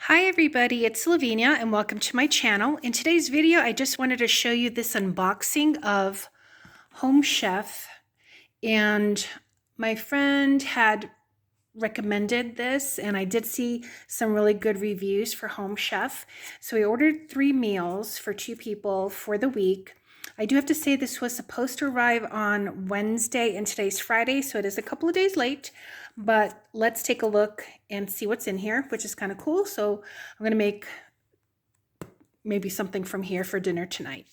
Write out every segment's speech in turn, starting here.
Hi everybody, it's Lavinia and welcome to my channel. In today's video, I just wanted to show you this unboxing of Home Chef, and my friend had recommended this and I did see some really good reviews for Home Chef. So we ordered 3 meals for 2 people for the week. I do have to say this was supposed to arrive on Wednesday and today's Friday, so it is a couple of days late, but let's take a look and see what's in here, which is kind of cool. So I'm going to make maybe something from here for dinner tonight.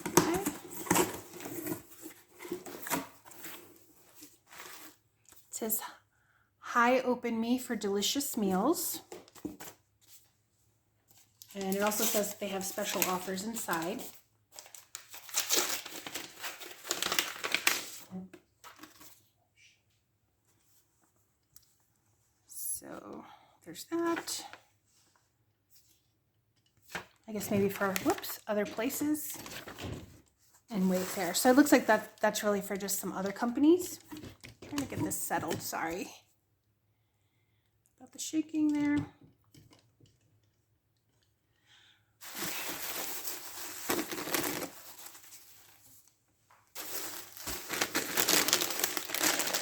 Okay. It says, "Hi, open me for delicious meals." And it also says they have special offers inside. So there's that. I guess maybe for, other places and Wayfair. So it looks like that's really for just some other companies. I'm trying to get this settled, sorry about the shaking there.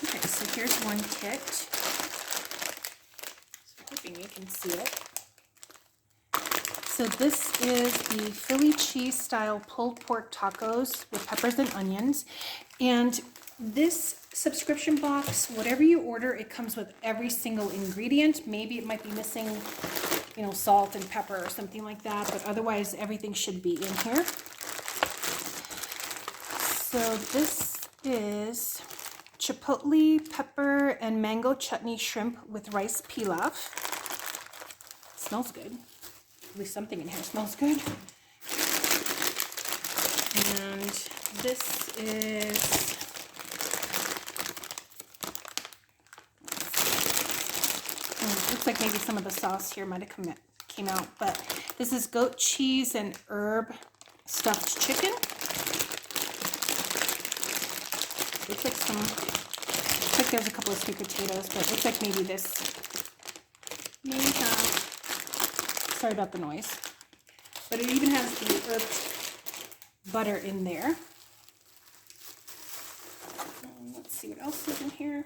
Okay, so here's one kit. So I'm hoping you can see it. So this is the Philly cheese style pulled pork tacos with peppers and onions. And this subscription box, whatever you order, it comes with every single ingredient. Maybe it might be missing, salt and pepper or something like that, but otherwise everything should be in here. So this is chipotle pepper and mango chutney shrimp with rice pilaf. It smells good. At least something in here smells good. And this is looks like maybe some of the sauce here might have came out, but this is goat cheese and herb stuffed chicken. Looks like there's a couple of sweet potatoes, but it looks like maybe this may have, sorry about the noise, but it even has the herb butter in there. Let's see what else is in here.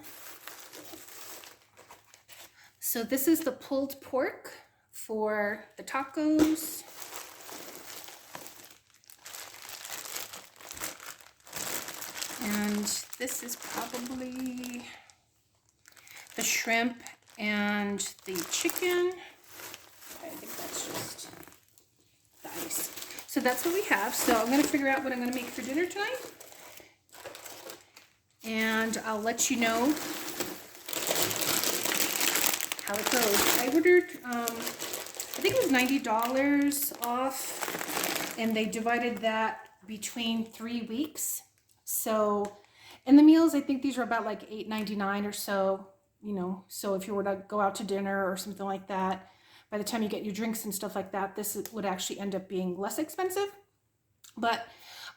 So this is the pulled pork for the tacos. And this is probably the shrimp and the chicken. I think that's just the ice. So that's what we have. So I'm going to figure out what I'm going to make for dinner tonight. And I'll let you know how it goes. I ordered, I think it was $90 off, and they divided that between 3 weeks. So, and the meals, I think these were about like $8.99 or so, so if you were to go out to dinner or something like that, by the time you get your drinks and stuff like that, this would actually end up being less expensive. But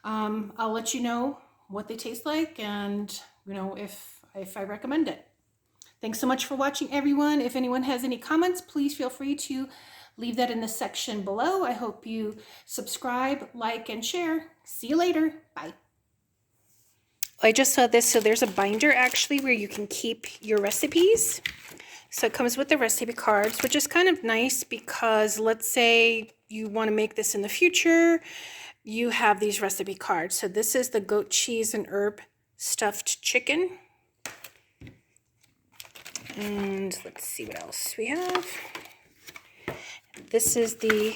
I'll let you know what they taste like and, if I recommend it. Thanks so much for watching, everyone. If anyone has any comments, please feel free to leave that in the section below. I hope you subscribe, like, and share. See you later. Bye. I just saw this, so there's a binder actually where you can keep your recipes. So it comes with the recipe cards, which is kind of nice because let's say you want to make this in the future, you have these recipe cards. So this is the goat cheese and herb stuffed chicken. And let's see what else we have. This is the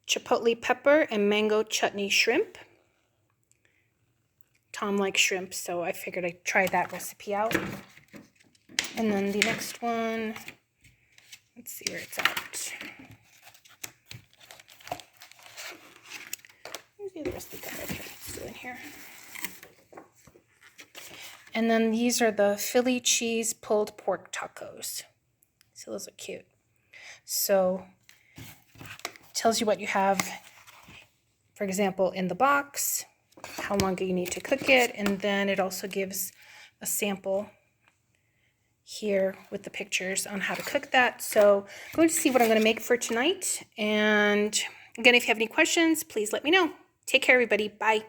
chipotle pepper and mango chutney shrimp. Tom likes shrimp, so I figured I'd try that recipe out. And then the next one, let's see where it's at. Here's the other recipe card. Okay, it's still in here. And then these are the Philly cheese pulled pork tacos. So those are cute. So it tells you what you have, for example, in the box, how long you need to cook it, and then it also gives a sample here with the pictures on how to cook that. So I'm going to see what I'm going to make for tonight. And again, if you have any questions, please let me know. Take care, everybody. Bye.